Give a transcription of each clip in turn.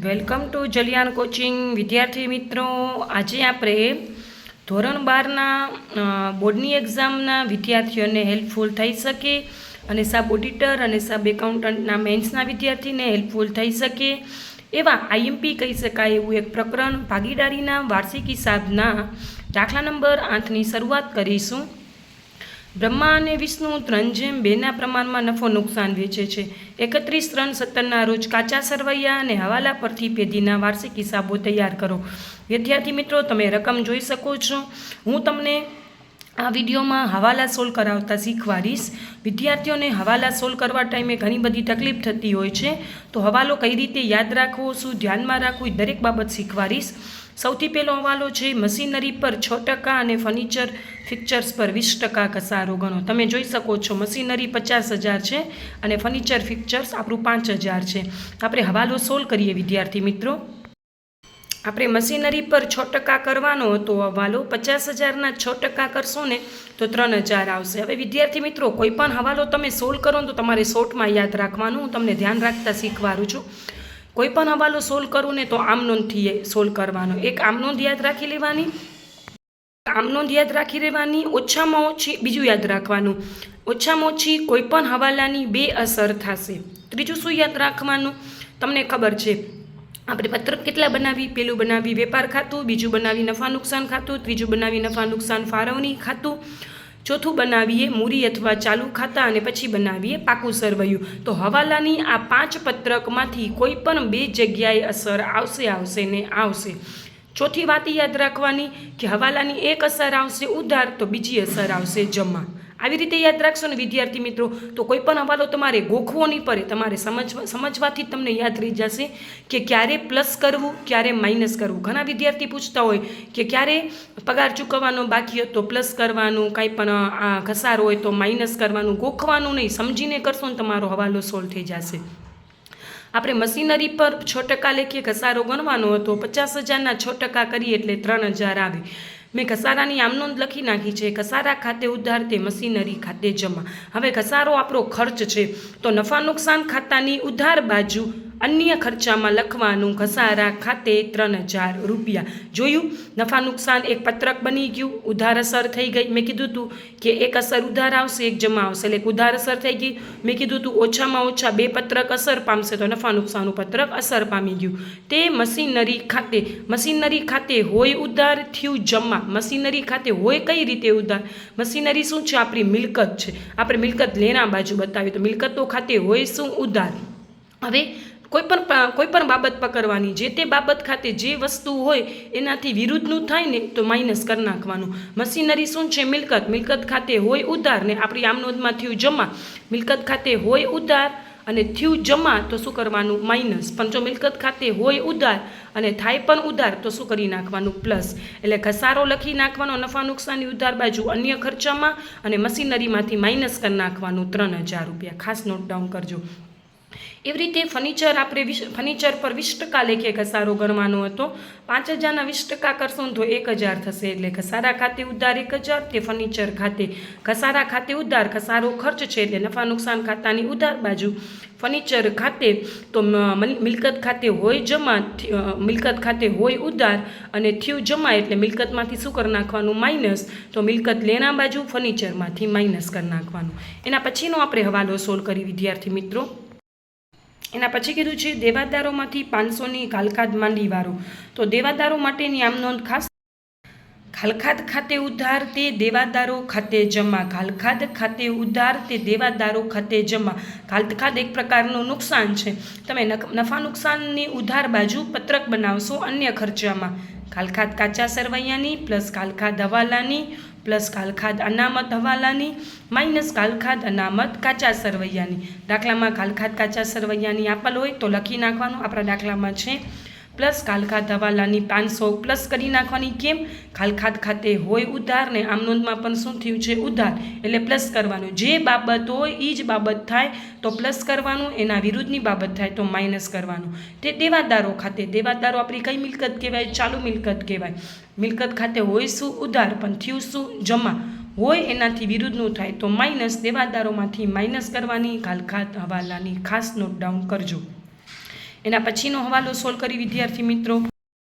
Welcome to જલિયાન coaching. વિદ્યાર્થી મિત્રો, આજે આપણે ધોરણ 12ના બોર્ડની એક્ઝામના વિદ્યાર્થીઓને હેલ્પફુલ થઈ શકે અને સાબ ઓડિટર અને સાબ એકાઉન્ટન્ટના મેન્સના વિદ્યાર્થીને હેલ્પફુલ થઈ શકે એવા આઈએમપી કહી શકાય એવું એક પ્રકરણ ભાગીદારીના વાર્ષિક હિસાબના દાખલા નંબર 8ની શરૂઆત કરીશું. બ્રહ્મા અને વિષ્ણુ 3:2ના પ્રમાણમાં નફો નુકસાન વેચે છે. 31/3/17ના રોજ કાચા સરવૈયા અને હવાલા પરથી પેઢીના વાર્ષિક હિસાબો તૈયાર કરો. વિદ્યાર્થી મિત્રો, તમે રકમ જોઈ શકો છો. હું તમને આ વિડીયોમાં હવાલા સોલ્વ કરાવતા શીખવાડીશ. વિદ્યાર્થીઓને હવાલા સોલ્વ કરવા ટાઈમે ઘણી બધી તકલીફ થતી હોય છે, તો હવાલો કઈ રીતે યાદ રાખવો, શું ધ્યાનમાં રાખવું, એ દરેક બાબત શીખવાડીશ. સૌથી પહેલો હવાલો છે મશીનરી પર 6% અને ફર્નિચર ફિક્ચર્સ પર 20% ઘસારો ગણો. તમે જોઈ શકો છો મશીનરી 50,000 છે અને ફર્નિચર ફિક્ચર્સ આપણું 5,000 છે. આપણે હવાલો સોલ્વ કરીએ વિદ્યાર્થી મિત્રો. આપણે મશીનરી પર 6% કરવાનો હતો હવાલો. 50,000ના 6% કરશો ને તો 3,000 આવશે. હવે વિદ્યાર્થી મિત્રો, કોઈ પણ હવાલો તમે સોલ્વ કરો ને તો તમારે શોર્ટમાં યાદ રાખવાનું. હું તમને ધ્યાન રાખતા શીખવાડું છું. કોઈ પણ હવાલો સોલ્વ કરું ને તો આમનોંધથી સોલ્વ કરવાનો. એક આમનોંધ યાદ રાખી લેવાની, ઓછામાં ઓછી બીજું યાદ રાખવાનું, ઓછામાં ઓછી કોઈ પણ હવાલાની 2 અસર થશે. ત્રીજું શું યાદ રાખવાનું, તમને ખબર છે આપણે પત્રક કેટલા બનાવી? પેલું બનાવી વેપાર ખાતું, બીજું બનાવી નફા નુકસાન ખાતું, ત્રીજું બનાવી નફા નુકસાન ફાળવણી ખાતું, ચોથું બનાવીએ મૂડી અથવા ચાલુ ખાતા અને પછી બનાવીએ પાકું સરવૈયું. તો હવાલાની આ 5 પત્રકમાંથી કોઈ પણ 2 જગ્યાએ અસર આવશે ને આવશે. ચોથી વાત યાદ રાખવાની કે હવાલાની એક અસર આવશે ઉધાર, તો બીજી અસર આવશે જમા. આવી રીતે યાદ રાખશો ને વિદ્યાર્થી મિત્રો, તો કોઈ પણ હવાલો તમારે ગોખવો નહીં પડે. તમારે સમજવાથી તમને યાદ રહી જશે કે ક્યારે પ્લસ કરવું, ક્યારે માઇનસ કરવું. ઘણા વિદ્યાર્થી પૂછતા હોય કે ક્યારે પગાર ચૂકવવાનો બાકી હતો પ્લસ કરવાનું, કાંઈ પણ ઘસારો હોય તો માઇનસ કરવાનું. ગોખવાનું નહીં, સમજીને કરશો ને તમારો હવાલો સોલ્વ થઈ જશે. આપણે મશીનરી પર 6% લેખે ઘસારો ગણવાનો હતો. 50,000ના 6% કરીએ એટલે 3,000 આવે. મેં ઘસારાની આમનોંધ લખી નાખી છે. ઘસારા ખાતે ઉધાર તે મશીનરી ખાતે જમા. હવે ઘસારો આપણો ખર્ચ છે, તો નફા નુકસાન ખાતાની ઉધાર બાજુ અન્ય ખર્ચામાં લખવાનું ઘસારા ખાતે 3,000 રૂપિયા. જોયું, નફા નુકસાન એક પત્રક બની ગયું, ઉધાર અસર થઈ ગઈ. મેં કીધું હતું કે એક અસર ઉધાર આવશે, એક જમા આવશે, એટલે ઉધાર અસર થઈ ગઈ. મેં કીધું હતું ઓછામાં ઓછા 2 પત્રક અસર પામશે, તો નફા નુકસાનનું પત્રક અસર પામી ગયું. તે મશીનરી ખાતે હોય ઉધાર, થયું જમા. મશીનરી ખાતે હોય કઈ રીતે ઉધાર? મશીનરી શું છે? આપણી મિલકત છે. આપણે મિલકત લેણા બાજુ બતાવીએ તો મિલકતો ખાતે હોય શું? ઉધાર. હવે કોઈ પણ બાબત પકડવાની, જે તે બાબત ખાતે જે વસ્તુ હોય એનાથી વિરુદ્ધનું થાય ને તો માઇનસ કરી નાખવાનું. મશીનરી શું છે? મિલકત ખાતે હોય ઉધાર ને આપણી આમનોંધમાં થયું જમા. મિલકત ખાતે હોય ઉધાર અને થયું જમા તો શું કરવાનું? માઇનસ. પણ જો મિલકત ખાતે હોય ઉધાર અને થાય પણ ઉધાર તો શું કરી નાખવાનું? પ્લસ. એટલે ઘસારો લખી નાખવાનો નફા નુકસાનની ઉધાર બાજુ અન્ય ખર્ચામાં, અને મશીનરીમાંથી માઇનસ કરી નાખવાનું 3,000 રૂપિયા. ખાસ નોટ ડાઉન કરજો. એવી રીતે ફર્નિચર પર 20% લેખે ઘસારો ગણવાનો હતો. 5,000ના 20% કરશો ને તો 1,000 થશે. એટલે ઘસારા ખાતે ઉધાર 1,000, તે ફર્નિચર ખાતે. ઘસારા ખાતે ઉધાર, ઘસારો ખર્ચ છે એટલે નફા નુકસાન ખાતાની ઉધાર બાજુ. ફર્નિચર ખાતે તો મિલકત ખાતે હોય જમા, મિલકત ખાતે હોય ઉધાર અને થયું જમા, એટલે મિલકતમાંથી શું કરી નાખવાનું? માઇનસ. તો મિલકત લેણા બાજુ ફર્નિચરમાંથી માઇનસ કરી નાખવાનું. એના પછીનો આપણે હવાલો સોલ્વ કરી વિદ્યાર્થી મિત્રો. એના પછી કીધું છે દેવાદારોમાંથી 500ની ઘાલખાદ માંડીવાળો. તો દેવાદારો માટેની આમ નોંધ ખાસ. ઘાલખાદ ખાતે ઉધાર તે દેવાદારો ખાતે જમા. ઘાલખાદ ખાતે ઉધાર તે દેવાદારો ખાતે જમા. ઘાલખાદ એક પ્રકારનું નુકસાન છે. તમે નફા નુકસાનની ઉધાર બાજુ પત્રક બનાવશો અન્ય ખર્ચામાં. ઘાલખાદ કાચા સરવૈયાની પ્લસ ઘાલખાદ હવાલાની પ્લસ ઘાલખાદ અનામત હવાલાની માઇનસ ઘાલખાદ અનામત કાચા સરવૈયાની. દાખલામાં ઘાલખાદ કાચા સરવૈયાની આપેલ હોય તો લખી નાખવાનું. આપણા દાખલામાં છે પ્લસ ઘાલખાદ હવાલાની 500 પ્લસ કરી નાખવાની. કેમ? ઘાલખાદ ખાતે હોય ઉધાર ને આમ નોંધમાં પણ શું થયું છે? ઉધાર, એટલે પ્લસ કરવાનું. જે બાબત હોય એ જ બાબત થાય તો પ્લસ કરવાનું, એના વિરુદ્ધની બાબત થાય તો માઇનસ કરવાનું. તે દેવાદારો ખાતે. દેવાદારો આપણી કઈ મિલકત કહેવાય? ચાલુ મિલકત કહેવાય. મિલકત ખાતે હોય શું? ઉધાર, પણ થયું શું? જમા. હોય એનાથી વિરુદ્ધનું થાય તો માઇનસ. દેવાદારોમાંથી માઇનસ કરવાની ઘાલખાદ હવાલાની. ખાસ નોટ ડાઉન કરજો. એના પછીનો હવાલો સોલ્વ કરી વિદ્યાર્થી મિત્રો.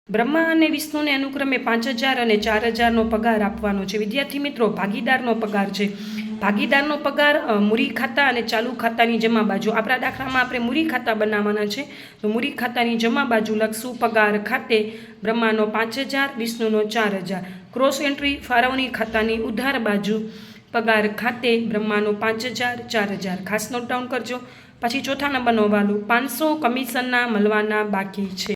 બ્રહ્મા અને વિષ્ણુને અનુક્રમે 5,000 અને 4,000નો પગાર આપવાનો છે. વિદ્યાર્થી મિત્રો, ભાગીદારનો પગાર છે. ભાગીદારનો પગાર મૂરી ખાતા અને ચાલુ ખાતાની જમા બાજુ. આપણા દાખલામાં આપણે મૂરી ખાતા બનાવવાના છે, તો મૂરી ખાતાની જમા બાજુ લખશું પગાર ખાતે બ્રહ્માનો 5,000, વિષ્ણુનો 4,000. ક્રોસ એન્ટ્રી ફાળવણી ખાતાની ઉધાર બાજુ પગાર ખાતે બ્રહ્માનો 5,000, 4,000. ખાસ નોટ ડાઉન કરજો. પછી ચોથા નંબરનો હવાલો, 500 કમિશનના મળવાના બાકી છે.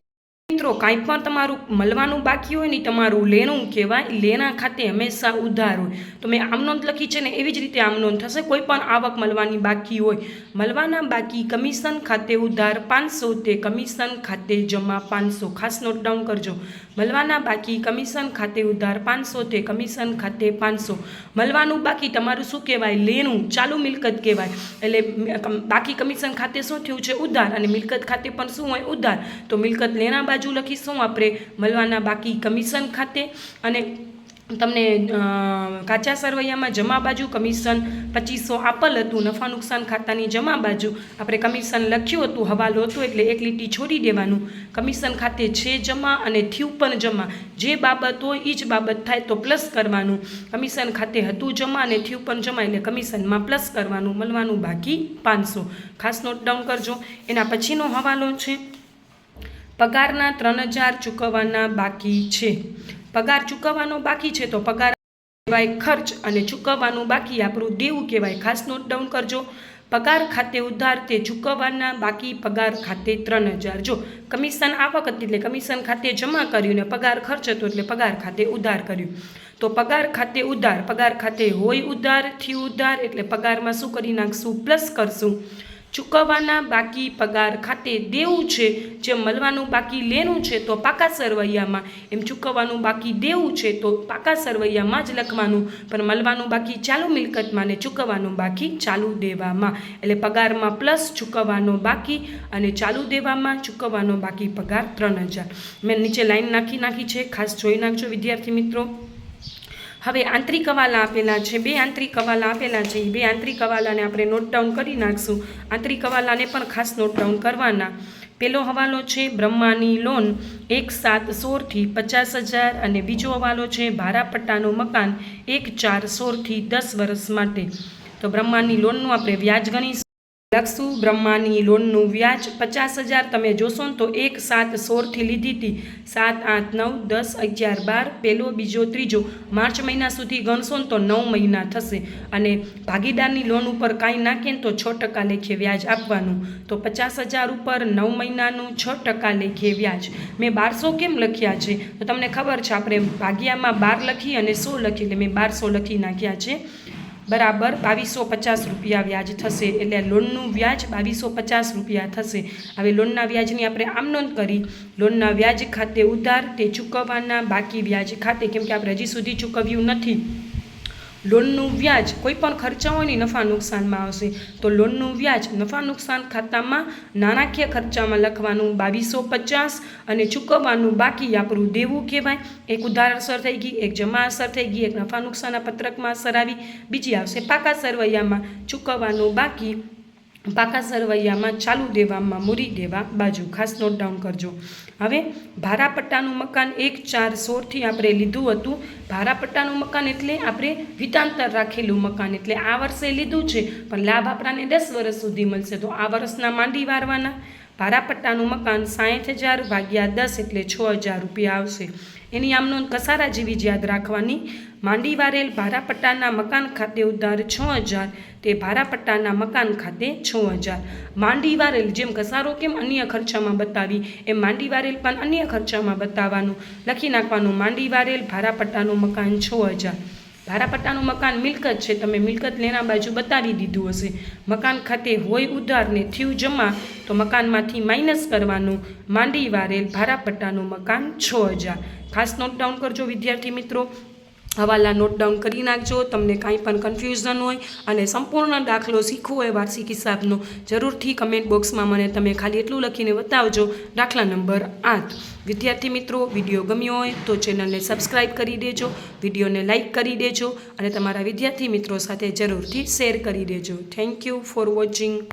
મિત્રો, કાંઈ પણ તમારું મળવાનું બાકી હોય ને તમારું લેણું કહેવાય. લેણા ખાતે હંમેશા ઉધાર હોય. તો મેં આમ નોંધ લખી છે ને એવી જ રીતે આમ નોંધ થશે. કોઈ પણ આવક મળવાની બાકી હોય, મળવાના બાકી કમિશન ખાતે ઉધાર 500 તે કમિશન ખાતે જમા 500. ખાસ નોટ ડાઉન કરજો. મળવાના બાકી કમિશન ખાતે ઉધાર 500 તે કમિશન ખાતે 500. મળવાનું બાકી તમારું શું કહેવાય? લેણું, ચાલુ મિલકત કહેવાય. એટલે બાકી કમિશન ખાતે શું થયું છે? ઉધાર. અને મિલકત ખાતે પણ શું હોય? ઉધાર. તો મિલકત લેણા બાજુ લખીશું આપણે મળવાના બાકી કમિશન ખાતે. અને તમને કાચા સરવૈયામાં જમા બાજુ કમિશન 2500 આપેલ હતું. નફા નુકસાન ખાતાની જમા બાજુ આપણે કમિશન લખ્યું હતું, હવાલો હતો એટલે એક લીટી છોડી દેવાનું. કમિશન ખાતે છે જમા અને થયું પણ જમા. જે બાબત હોય એ જ બાબત થાય તો પ્લસ કરવાનું. કમિશન ખાતે હતું જમા અને થયું પણ જમા એટલે કમિશનમાં પ્લસ કરવાનું. મળવાનું બાકી 500. ખાસ નોટ ડાઉન કરજો. એના પછીનો હવાલો છે પગારના 3,000 ચૂકવવાના બાકી છે. પગાર ચૂકવવાનો બાકી છે તો પગાર કહેવાય ખર્ચ અને ચૂકવવાનું બાકી આપણું દેવું કહેવાય. ખાસ નોટ ડાઉન કરજો. પગાર ખાતે ઉધાર તે ચૂકવવાના બાકી પગાર ખાતે 3,000. જો કમિશન આવક હતી એટલે કમિશન ખાતે જમા કર્યું ને પગાર ખર્ચ હતો એટલે પગાર ખાતે ઉધાર કર્યું. તો પગાર ખાતે ઉધાર, પગાર ખાતે હોય ઉધાર, થયું ઉધાર એટલે પગારમાં શું કરી નાખશું? પ્લસ કરશું. ચૂકવવાના બાકી પગાર ખાતે દેવું છે. જે મળવાનું બાકી લેણું છે તો પાકા સરવૈયામાં, એમ ચૂકવવાનું બાકી દેવું છે તો પાકા સરવૈયામાં જ લખવાનું. પણ મળવાનું બાકી ચાલુ મિલકતમાં ને ચૂકવવાનું બાકી ચાલુ દેવામાં. એટલે પગારમાં પ્લસ ચૂકવવાનો બાકી અને ચાલુ દેવામાં ચૂકવવાનો બાકી પગાર 3,000. મેં નીચે લાઈન નાખી છે, ખાસ જોઈ નાખજો વિદ્યાર્થી મિત્રો. હવે આંતરિક હવાલા આપેલા છે, 2 આંતરિક હવાલા આપેલા છે. એ 2 આંતરિક હવાલાને આપણે નોટ ડાઉન કરી નાખશું. આંતરિક હવાલાને પણ ખાસ નોટ ડાઉન કરવાના. પહેલો હવાલો છે બ્રહ્માની લોન 1/7/16 થી 50,000 અને બીજો હવાલો છે ભાડાપટ્ટાનું મકાન 1/4/16 થી 10 વર્ષ માટે. તો બ્રહ્માની લોનનું આપણે વ્યાજ ગણીશું. લખશું બ્રહ્માની લોનનું વ્યાજ 50,000. તમે જોશો ને તો 1/7/16 થી લીધી હતી. 7, 8, 9, 10, 11, 12 પહેલો, બીજો, ત્રીજો માર્ચ મહિના સુધી ગણશો ને તો 9 મહિના થશે. અને ભાગીદારની લોન ઉપર કાંઈ નાખીએ ને તો 6% લેખે વ્યાજ આપવાનું. તો 50,000 ઉપર 9 મહિનાનું 6% લેખે વ્યાજ. મેં 1200 કેમ લખ્યા છે તો તમને ખબર છે, આપણે ભાગ્યામાં 12 લખી અને 100 લખી એટલે મેં 1200 લખી નાખ્યા છે. બરાબર 2,250 રૂપિયા વ્યાજ થશે. એટલે લોનનું વ્યાજ 2,250 રૂપિયા થશે. હવે લોનના વ્યાજની આપણે આમ નોંધ કરી. લોનના વ્યાજ ખાતે ઉધાર તે ચૂકવવાના બાકી વ્યાજ ખાતે, કેમ કે આપણે હજી સુધી ચૂકવ્યું નથી. લોનનું વ્યાજ કોઈ પણ ખર્ચા હોય ને નફા નુકસાનમાં આવશે. તો લોનનું વ્યાજ નફા નુકસાન ખાતામાં નાણાકીય ખર્ચામાં લખવાનું 2,250 અને ચૂકવવાનું બાકી આપણું દેવું કહેવાય. એક ઉધાર અસર થઈ ગઈ, એક જમા અસર થઈ ગઈ, એક નફા નુકસાનના પત્રકમાં અસર આવી, બીજી આવશે પાકા સરવૈયામાં ચૂકવવાનું બાકી. પાકા સરવૈયામાં ચાલુ દેવામાં મૂડી દેવા બાજુ. ખાસ નોટ ડાઉન કરજો. હવે ભાડાપટ્ટાનું મકાન 1/4/16 થી આપણે લીધું હતું. ભાડાપટ્ટાનું મકાન એટલે આપણે વિતાંતર રાખેલું મકાન, એટલે આ વર્ષે લીધું છે પણ લાભ આપણને 10 વર્ષ સુધી મળશે. તો આ વર્ષના માંડી વારવાના. ભાડાપટ્ટાનું મકાન 60,000 ભાગ્યા 10 એટલે 6,000 રૂપિયા આવશે. એની આમ નોંધ કસારા જેવી જ યાદ રાખવાની. માંડી વારેલ ભાડાપટ્ટાના મકાન ખાતે ઉધાર 6,000 તે ભાડાપટ્ટાના મકાન ખાતે 6,000. માંડી વારેલ જેમ કસારો કેમ અન્ય ખર્ચામાં બતાવી એમ માંડી વારેલ પણ અન્ય ખર્ચામાં બતાવવાનું. લખી નાખવાનું માંડી વારેલ ભાડાપટ્ટાનું મકાન 6,000. ભાડાપટ્ટાનું મકાન મિલકત છે, તમે મિલકત લેણા બાજુ બતાવી દીધું હશે. મકાન ખાતે હોય ઉધાર ને થયું જમા તો મકાનમાંથી માઇનસ કરવાનું. માંડી વારેલ ભાડાપટ્ટાનું મકાન 6,000. ખાસ નોટ ડાઉન કરજો વિદ્યાર્થી મિત્રો. હવાલા નોટ ડાઉન કરી નાખજો. તમને કાંઈ પણ કન્ફ્યુઝન હોય અને સંપૂર્ણ દાખલો શીખવો હોય વાર્ષિક હિસાબનો, જરૂરથી કમેન્ટ બોક્સમાં મને તમે ખાલી એટલું લખીને બતાવજો. દાખલા નંબર 8. વિદ્યાર્થી મિત્રો, વિડીયો ગમ્યો હોય તો ચેનલને સબસ્ક્રાઈબ કરી દેજો, વિડીયોને લાઇક કરી દેજો અને તમારા વિદ્યાર્થી મિત્રો સાથે જરૂરથી શેર કરી દેજો. Thank you for watching.